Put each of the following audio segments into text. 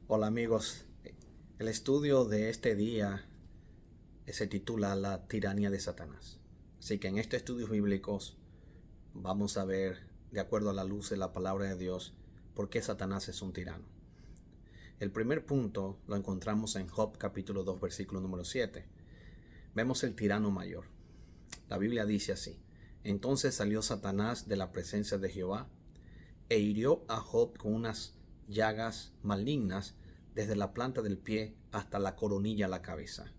Hola amigos, el estudio de este día se titula La tiranía de Satanás. Así que en estos estudios bíblicos vamos a ver, de acuerdo a la luz de la palabra de Dios, por qué Satanás es un tirano. El primer punto lo encontramos en Job capítulo 2 versículo número 7. Vemos el tirano mayor. La Biblia dice así: Entonces salió Satanás de la presencia de Jehová e hirió a Job con unas llagas malignas desde la planta del pie hasta la coronilla a la cabeza.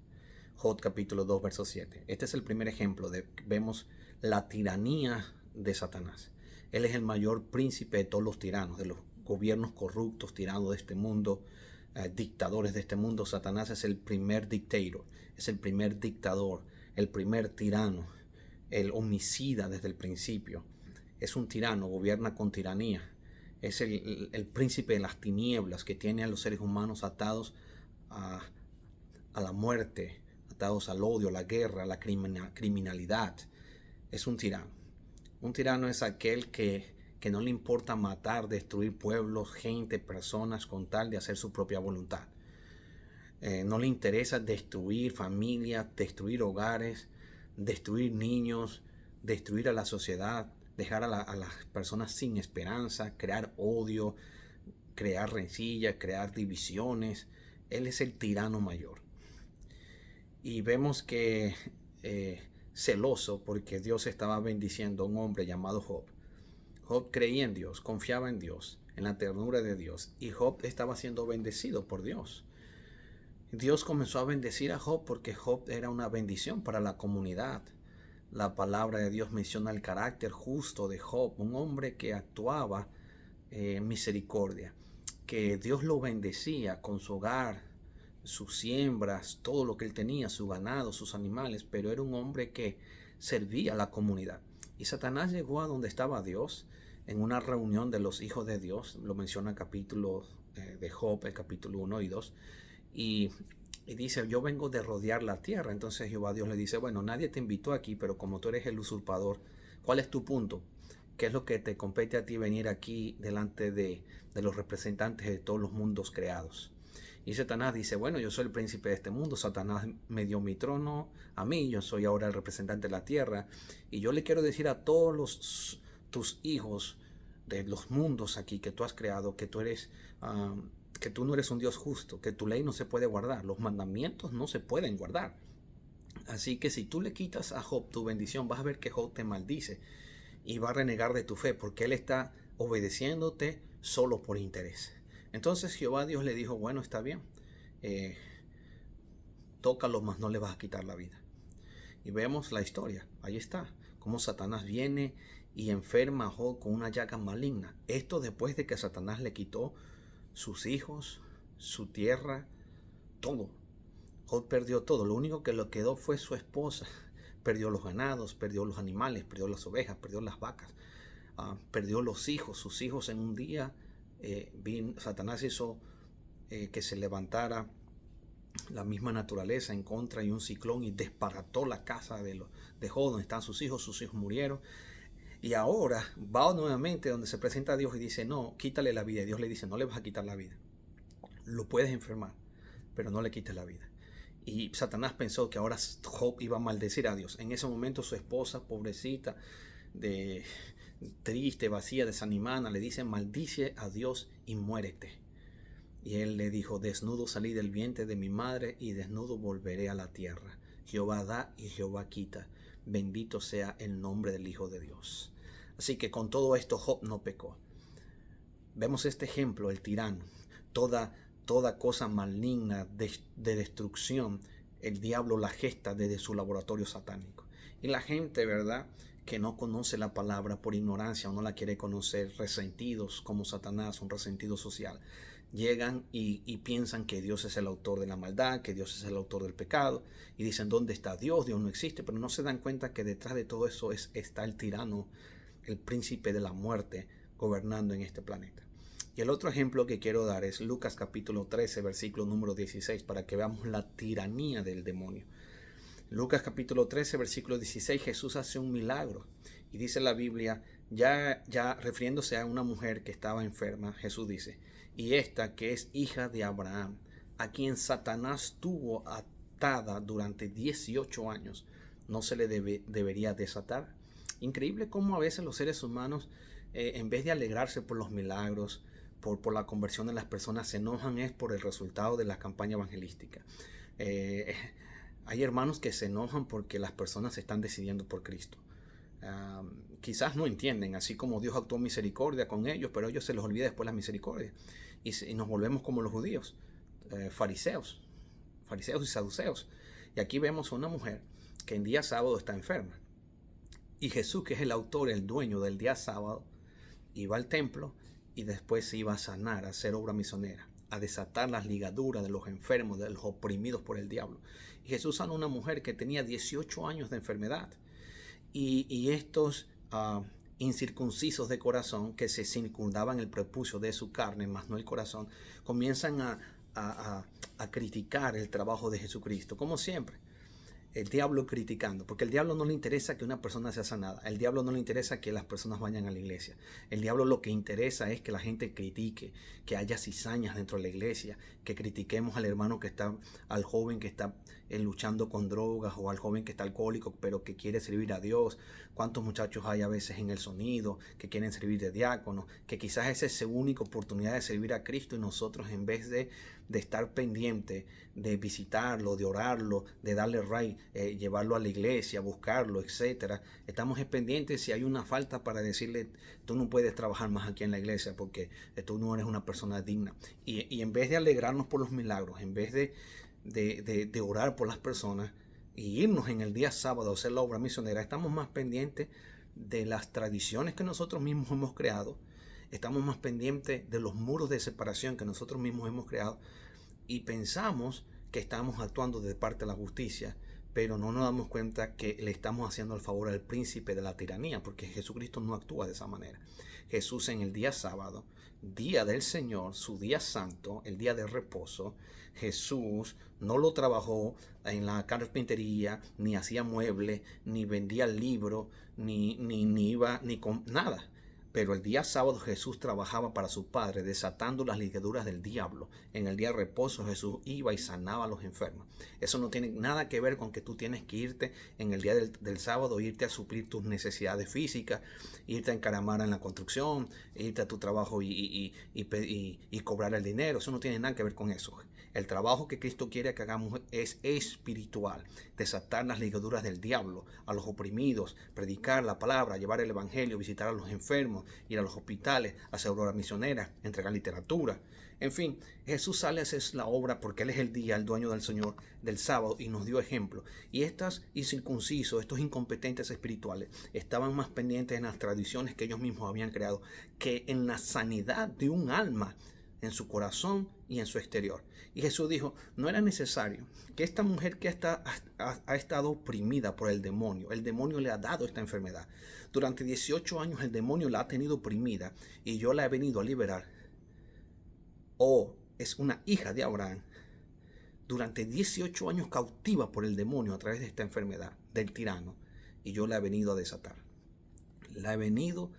Job capítulo 2 verso 7. Este es el primer ejemplo de vemos la tiranía de Satanás. Él es el mayor príncipe de todos los tiranos, de los gobiernos corruptos, tiranos de este mundo, dictadores de este mundo. Satanás es el primer dictator, es el primer dictador, el primer tirano, el homicida desde el principio. Es un tirano, gobierna con tiranía. Es el príncipe de las tinieblas que tiene a los seres humanos atados a, a la muerte, atados al odio, a la guerra, a la criminalidad. Es un tirano. Un tirano es aquel que no le importa matar, destruir pueblos, gente, personas con tal de hacer su propia voluntad. No le interesa destruir familias, destruir hogares, destruir niños, destruir a la sociedad, dejar a las personas sin esperanza, crear odio, crear rencillas, crear divisiones. Él es el tirano mayor. Y vemos que celoso porque Dios estaba bendiciendo a un hombre llamado Job. Job creía en Dios, confiaba en Dios, en la ternura de Dios, y Job estaba siendo bendecido por Dios. Dios comenzó a bendecir a Job porque Job era una bendición para la comunidad. La palabra de Dios menciona el carácter justo de Job, un hombre que actuaba en misericordia, que Dios lo bendecía con su hogar, sus siembras, todo lo que él tenía, su ganado, sus animales, pero era un hombre que servía a la comunidad. Y Satanás llegó a donde estaba Dios en una reunión de los hijos de Dios, lo menciona el capítulo de Job, el capítulo 1 y 2, y dice: yo vengo de rodear la tierra. Entonces Jehová Dios le dice: bueno, nadie te invitó aquí, pero como tú eres el usurpador, ¿cuál es tu punto? ¿Qué es lo que te compete a ti venir aquí delante de los representantes de todos los mundos creados? Y Satanás dice: bueno, yo soy el príncipe de este mundo, Satanás me dio mi trono a mí, yo soy ahora el representante de la tierra, y yo le quiero decir a todos tus hijos de los mundos aquí que tú has creado, que tú eres... que tú no eres un Dios justo, que tu ley no se puede guardar, los mandamientos no se pueden guardar. Así que si tú le quitas a Job tu bendición, vas a ver que Job te maldice y va a renegar de tu fe, porque él está obedeciéndote solo por interés. Entonces Jehová Dios le dijo: bueno, está bien, eh, tócalo, mas no le vas a quitar la vida. Y vemos la historia, ahí está, cómo Satanás viene y enferma a Job con una llaga maligna. Esto después de que Satanás le quitó sus hijos, su tierra, todo. Job perdió todo. Lo único que le quedó fue su esposa. Perdió los ganados, perdió los animales, perdió las ovejas, perdió las vacas, perdió los hijos. Sus hijos en un día, Satanás hizo que se levantara la misma naturaleza en contra y un ciclón y desbarató la casa de Job donde están sus hijos murieron. Y ahora va nuevamente donde se presenta a Dios y dice: no, quítale la vida. Y Dios le dice: no le vas a quitar la vida. Lo puedes enfermar, pero no le quites la vida. Y Satanás pensó que ahora Job iba a maldecir a Dios. En ese momento su esposa, pobrecita, de triste, vacía, desanimada, le dice: maldice a Dios y muérete. Y él le dijo: desnudo salí del vientre de mi madre y desnudo volveré a la tierra. Jehová da y Jehová quita. Bendito sea el nombre del Hijo de Dios. Así que con todo esto Job no pecó. Vemos este ejemplo, el tirano. Toda cosa maligna de destrucción, el diablo la gesta desde su laboratorio satánico. Y la gente, ¿verdad?, que no conoce la palabra por ignorancia o no la quiere conocer, resentidos como Satanás, un resentido social, llegan y piensan que Dios es el autor de la maldad, que Dios es el autor del pecado, y dicen: ¿dónde está Dios? Dios no existe. Pero no se dan cuenta que detrás de todo eso está el tirano, el príncipe de la muerte, gobernando en este planeta. Y el otro ejemplo que quiero dar es Lucas capítulo 13, versículo número 16, para que veamos la tiranía del demonio. Lucas capítulo 13, versículo 16, Jesús hace un milagro. Y dice la Biblia Ya refiriéndose a una mujer que estaba enferma, Jesús dice, y esta que es hija de Abraham, a quien Satanás tuvo atada durante 18 años, no se le debería desatar. Increíble cómo a veces los seres humanos, en vez de alegrarse por los milagros, por la conversión de las personas, se enojan es por el resultado de la campaña evangelística. Eh, Hay hermanos que se enojan porque las personas se están decidiendo por Cristo. Quizás no entienden, así como Dios actuó misericordia con ellos, pero a ellos se les olvida después la misericordia. Y nos volvemos como los judíos, fariseos y saduceos. Y aquí vemos a una mujer que en día sábado está enferma. Y Jesús, que es el autor, el dueño del día sábado, iba al templo y después se iba a sanar, a hacer obra misionera, a desatar las ligaduras de los enfermos, de los oprimidos por el diablo. Y Jesús sanó a una mujer que tenía 18 años de enfermedad. Y estos incircuncisos de corazón, que se circundaban el prepucio de su carne, más no el corazón, comienzan a criticar el trabajo de Jesucristo, como siempre. El diablo criticando, porque el diablo no le interesa que una persona sea sanada, el diablo no le interesa que las personas vayan a la iglesia, el diablo lo que interesa es que la gente critique, que haya cizañas dentro de la iglesia, que critiquemos al hermano que está, al joven que está luchando con drogas, o al joven que está alcohólico pero que quiere servir a Dios. Cuántos muchachos hay a veces en el sonido que quieren servir de diáconos, que quizás esa es su única oportunidad de servir a Cristo, y nosotros, en vez de estar pendiente de visitarlo, de orarlo, de darle ray, llevarlo a la iglesia, buscarlo, etcétera, estamos pendientes si hay una falta para decirle: tú no puedes trabajar más aquí en la iglesia porque tú no eres una persona digna. Y en vez de alegrarnos por los milagros, en vez de orar por las personas y irnos en el día sábado a hacer la obra misionera, estamos más pendientes de las tradiciones que nosotros mismos hemos creado, estamos más pendientes de los muros de separación que nosotros mismos hemos creado, y pensamos que estamos actuando de parte de la justicia, pero no nos damos cuenta que le estamos haciendo el favor al príncipe de la tiranía, porque Jesucristo no actúa de esa manera. Jesús, en el día sábado, día del Señor, su día santo, el día de reposo, Jesús no lo trabajó en la carpintería, ni hacía muebles, ni vendía libros, ni iba ni con nada. Pero el día sábado Jesús trabajaba para su Padre, desatando las ligaduras del diablo. En el día de reposo Jesús iba y sanaba a los enfermos. Eso no tiene nada que ver con que tú tienes que irte en el día del sábado, irte a suplir tus necesidades físicas, irte a encaramar en la construcción, irte a tu trabajo y cobrar el dinero. Eso no tiene nada que ver con eso. El trabajo que Cristo quiere que hagamos es espiritual. Desatar las ligaduras del diablo, a los oprimidos, predicar la palabra, llevar el evangelio, visitar a los enfermos, ir a los hospitales, hacer obra misionera, entregar literatura. En fin, Jesús sale a hacer la obra porque Él es el día, el dueño del Señor, del sábado, y nos dio ejemplo. Y estos incircuncisos, estos incompetentes espirituales, estaban más pendientes en las tradiciones que ellos mismos habían creado que en la sanidad de un alma, en su corazón y en su exterior. Y Jesús dijo: no era necesario que esta mujer que ha estado oprimida por el demonio le ha dado esta enfermedad. Durante 18 años el demonio la ha tenido oprimida y yo la he venido a liberar. Es una hija de Abraham, durante 18 años cautiva por el demonio a través de esta enfermedad del tirano, y yo la he venido a desatar. La he venido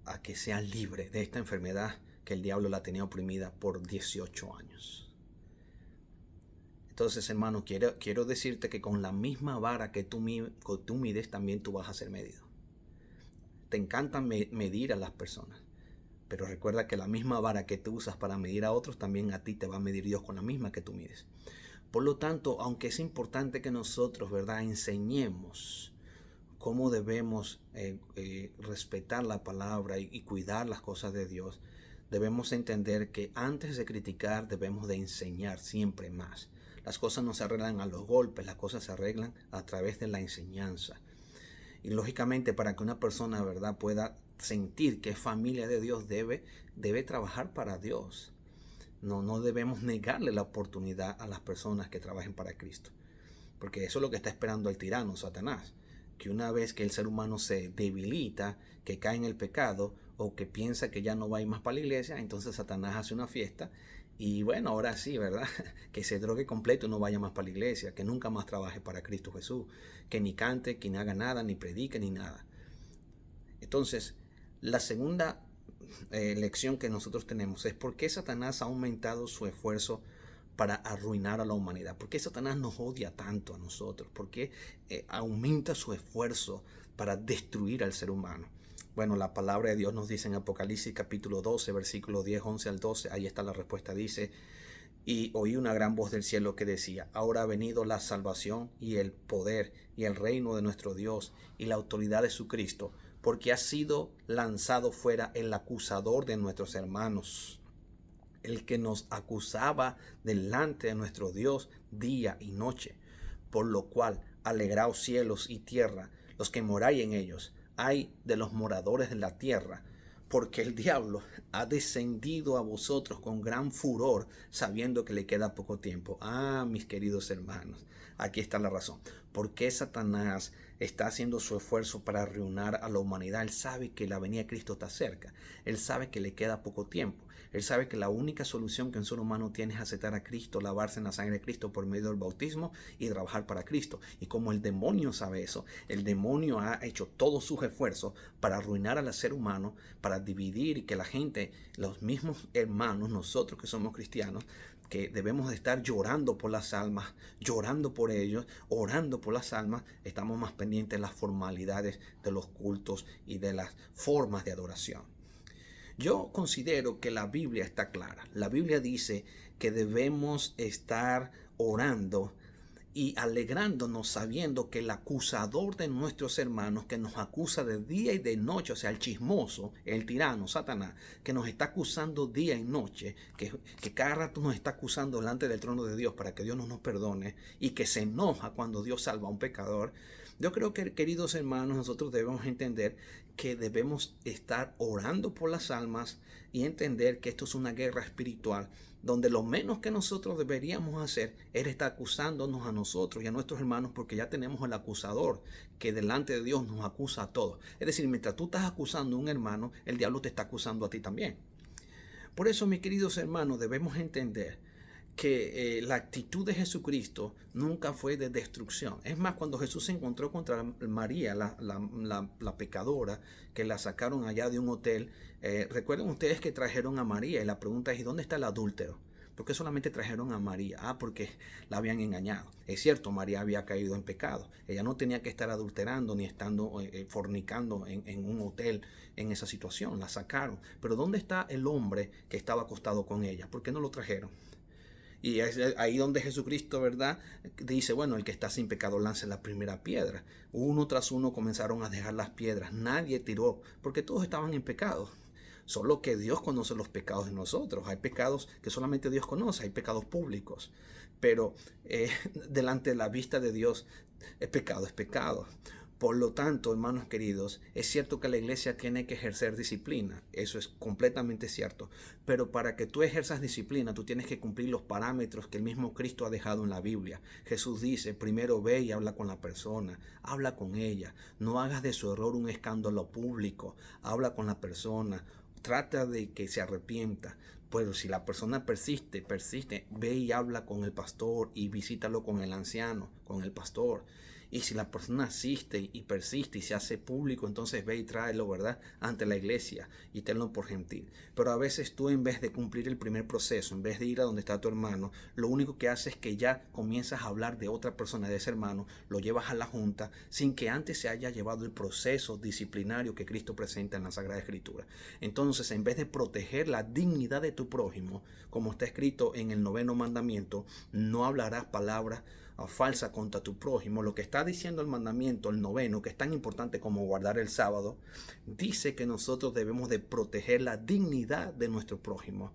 a que sea libre de esta enfermedad que el diablo la tenía oprimida por 18 años. Entonces, hermano, quiero decirte que con la misma vara que tú mides, también tú vas a ser medido. Te encanta medir a las personas, pero recuerda que la misma vara que tú usas para medir a otros, también a ti te va a medir Dios con la misma que tú mides. Por lo tanto, aunque es importante que nosotros, ¿verdad?, enseñemos cómo debemos respetar la palabra y cuidar las cosas de Dios, debemos entender que antes de criticar debemos de enseñar siempre más. Las cosas no se arreglan a los golpes, las cosas se arreglan a través de la enseñanza. Y lógicamente, para que una persona, ¿verdad?, pueda sentir que es familia de Dios, debe trabajar para Dios. No debemos negarle la oportunidad a las personas que trabajen para Cristo, porque eso es lo que está esperando el tirano, Satanás, que una vez que el ser humano se debilita, que cae en el pecado, o que piensa que ya no va a ir más para la iglesia, entonces Satanás hace una fiesta y bueno, ahora sí, ¿verdad?, que se drogue completo y no vaya más para la iglesia, que nunca más trabaje para Cristo Jesús, que ni cante, que ni haga nada, ni predique, ni nada. Entonces, La segunda lección que nosotros tenemos es por qué Satanás ha aumentado su esfuerzo para arruinar a la humanidad. ¿Por qué Satanás nos odia tanto a nosotros? ¿Por qué aumenta su esfuerzo para destruir al ser humano? Bueno, la palabra de Dios nos dice en Apocalipsis capítulo 12, versículo 10, 11 al 12, ahí está la respuesta, dice: y oí una gran voz del cielo que decía: ahora ha venido la salvación y el poder y el reino de nuestro Dios y la autoridad de su Cristo, porque ha sido lanzado fuera el acusador de nuestros hermanos, el que nos acusaba delante de nuestro Dios día y noche. Por lo cual, alegraos cielos y tierra, los que moráis en ellos. Ay de los moradores de la tierra, porque el diablo ha descendido a vosotros con gran furor, sabiendo que le queda poco tiempo. Ah, mis queridos hermanos, aquí está la razón. ¿Por qué Satanás está haciendo su esfuerzo para arruinar a la humanidad? Él sabe que la venida de Cristo está cerca. Él sabe que le queda poco tiempo. Él sabe que la única solución que un ser humano tiene es aceptar a Cristo, lavarse en la sangre de Cristo por medio del bautismo y trabajar para Cristo. Y como el demonio sabe eso, el demonio ha hecho todos sus esfuerzos para arruinar al ser humano, para dividir y que la gente, los mismos hermanos, nosotros que somos cristianos, que debemos de estar llorando por las almas, llorando por ellos, orando por las almas, estamos más pendientes de las formalidades de los cultos y de las formas de adoración. Yo considero que la Biblia está clara. La Biblia dice que debemos estar orando y alegrándonos sabiendo que el acusador de nuestros hermanos, que nos acusa de día y de noche, o sea, el chismoso, el tirano, Satanás, que nos está acusando día y noche, que cada rato nos está acusando delante del trono de Dios para que Dios no nos perdone, y que se enoja cuando Dios salva a un pecador. Yo creo que, queridos hermanos, nosotros debemos entender que debemos estar orando por las almas y entender que esto es una guerra espiritual, donde lo menos que nosotros deberíamos hacer es estar acusándonos a nosotros y a nuestros hermanos, porque ya tenemos el acusador que delante de Dios nos acusa a todos. Es decir, mientras tú estás acusando a un hermano, el diablo te está acusando a ti también. Por eso, mis queridos hermanos, debemos entender que la actitud de Jesucristo nunca fue de destrucción. Es más, cuando Jesús se encontró contra María, la pecadora, que la sacaron allá de un hotel, recuerden ustedes que trajeron a María, y la pregunta es: ¿y dónde está el adúltero? ¿Por qué solamente trajeron a María? Ah, porque la habían engañado. Es cierto, María había caído en pecado. Ella no tenía que estar adulterando ni estando fornicando en un hotel en esa situación. La sacaron. Pero ¿dónde está el hombre que estaba acostado con ella? ¿Por qué no lo trajeron? Y es ahí donde Jesucristo, ¿verdad?, dice: bueno, el que está sin pecado lance la primera piedra. Uno tras uno comenzaron a dejar las piedras. Nadie tiró, porque todos estaban en pecado. Solo que Dios conoce los pecados de nosotros. Hay pecados que solamente Dios conoce, hay pecados públicos. Pero delante de la vista de Dios, es pecado, es pecado. Por lo tanto, hermanos queridos, es cierto que la iglesia tiene que ejercer disciplina, eso es completamente cierto, pero para que tú ejerzas disciplina, tú tienes que cumplir los parámetros que el mismo Cristo ha dejado en la Biblia. Jesús dice: primero ve y habla con la persona, habla con ella, no hagas de su error un escándalo público, habla con la persona, trata de que se arrepienta. Pero si la persona persiste, ve y habla con el pastor y visítalo con el anciano, con el pastor. Y si la persona asiste y persiste y se hace público, entonces ve y tráelo, ¿verdad?, ante la iglesia y tenlo por gentil. Pero a veces tú, en vez de cumplir el primer proceso, en vez de ir a donde está tu hermano, lo único que haces es que ya comienzas a hablar de otra persona, de ese hermano, lo llevas a la junta sin que antes se haya llevado el proceso disciplinario que Cristo presenta en la Sagrada Escritura. Entonces, en vez de proteger la dignidad de tu prójimo, como está escrito en el 9º mandamiento: no hablarás palabras falsa contra tu prójimo. Lo que está diciendo el mandamiento, el 9º, que es tan importante como guardar el sábado, dice que nosotros debemos de proteger la dignidad de nuestro prójimo.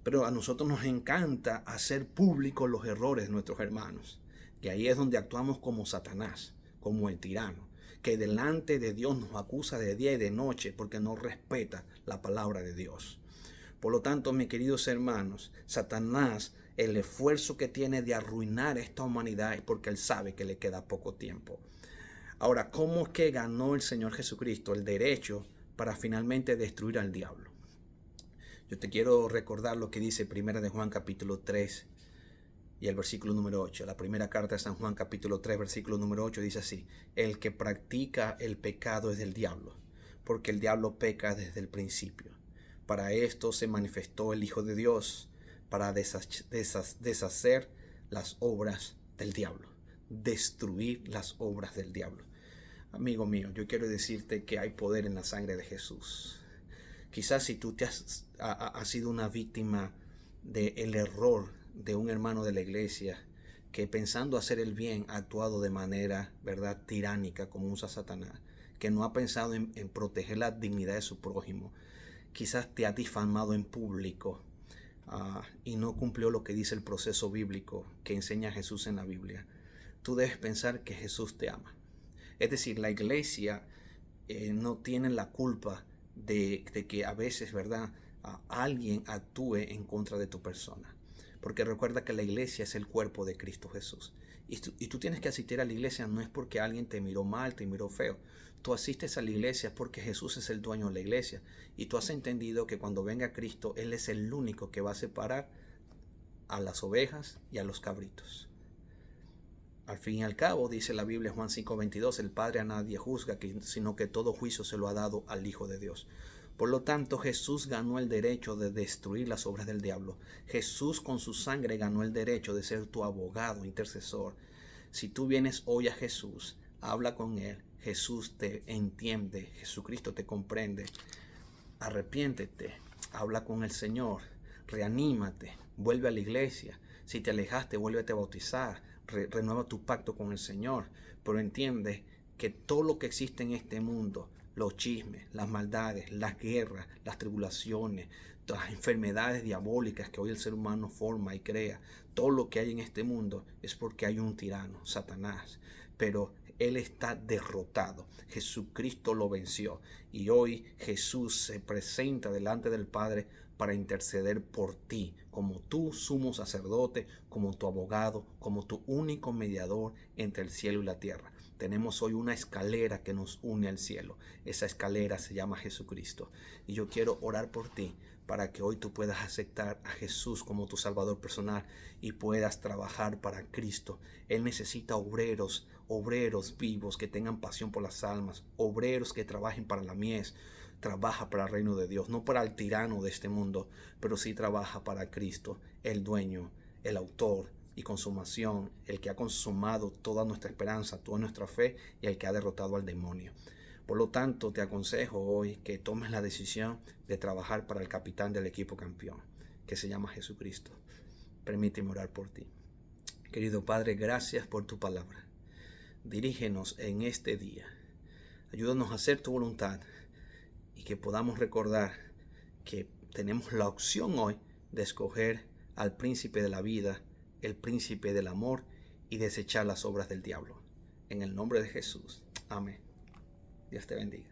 Pero a nosotros nos encanta hacer públicos los errores de nuestros hermanos. Y ahí es donde actuamos como Satanás, como el tirano, que delante de Dios nos acusa de día y de noche porque no respeta la palabra de Dios. Por lo tanto, mis queridos hermanos, Satanás, el esfuerzo que tiene de arruinar esta humanidad es porque él sabe que le queda poco tiempo. Ahora, ¿cómo es que ganó el Señor Jesucristo el derecho para finalmente destruir al diablo? Yo te quiero recordar lo que dice 1 de Juan capítulo 3 y el versículo número 8. La primera carta de San Juan capítulo 3 versículo número 8 dice así: el que practica el pecado es del diablo, porque el diablo peca desde el principio. Para esto se manifestó el Hijo de Dios, para deshacer las obras del diablo, destruir las obras del diablo. Amigo mío, yo quiero decirte que hay poder en la sangre de Jesús. Quizás si tú has sido una víctima del error de un hermano de la iglesia que pensando hacer el bien ha actuado de manera, ¿verdad?, tiránica como usa Satanás, que no ha pensado en proteger la dignidad de su prójimo, quizás te ha difamado en público y no cumplió lo que dice el proceso bíblico que enseña Jesús en la Biblia. Tú debes pensar que Jesús te ama. Es decir, la iglesia no tiene la culpa de que a veces, ¿verdad?, alguien actúe en contra de tu persona. Porque recuerda que la iglesia es el cuerpo de Cristo Jesús. Y tú tienes que asistir a la iglesia no es porque alguien te miró mal, te miró feo. Tú asistes a la iglesia porque Jesús es el dueño de la iglesia. Y tú has entendido que cuando venga Cristo, Él es el único que va a separar a las ovejas y a los cabritos. Al fin y al cabo, dice la Biblia, Juan 5:22, el Padre a nadie juzga, sino que todo juicio se lo ha dado al Hijo de Dios. Por lo tanto, Jesús ganó el derecho de destruir las obras del diablo. Jesús con su sangre ganó el derecho de ser tu abogado, intercesor. Si tú vienes hoy a Jesús, habla con Él. Jesús te entiende, Jesucristo te comprende. Arrepiéntete, habla con el Señor, reanímate, vuelve a la iglesia. Si te alejaste, vuélvete a bautizar, renueva tu pacto con el Señor. Pero entiende que todo lo que existe en este mundo, los chismes, las maldades, las guerras, las tribulaciones, las enfermedades diabólicas que hoy el ser humano forma y crea, todo lo que hay en este mundo es porque hay un tirano, Satanás. Pero Él está derrotado. Jesucristo lo venció. Y hoy Jesús se presenta delante del Padre para interceder por ti, como tu sumo sacerdote, como tu abogado, como tu único mediador entre el cielo y la tierra. Tenemos hoy una escalera que nos une al cielo. Esa escalera se llama Jesucristo. Y yo quiero orar por ti para que hoy tú puedas aceptar a Jesús como tu Salvador personal y puedas trabajar para Cristo. Él necesita obreros vivos que tengan pasión por las almas, obreros que trabajen para la mies. Trabaja para el reino de Dios, no para el tirano de este mundo, pero sí trabaja para Cristo, el dueño, el autor y consumación, el que ha consumado toda nuestra esperanza, toda nuestra fe y el que ha derrotado al demonio. Por lo tanto, te aconsejo hoy que tomes la decisión de trabajar para el capitán del equipo campeón, que se llama Jesucristo. Permíteme orar por ti. Querido Padre, gracias por tu palabra. Dirígenos en este día. Ayúdanos a hacer tu voluntad y que podamos recordar que tenemos la opción hoy de escoger al príncipe de la vida, el príncipe del amor y desechar las obras del diablo. En el nombre de Jesús. Amén. Dios te bendiga.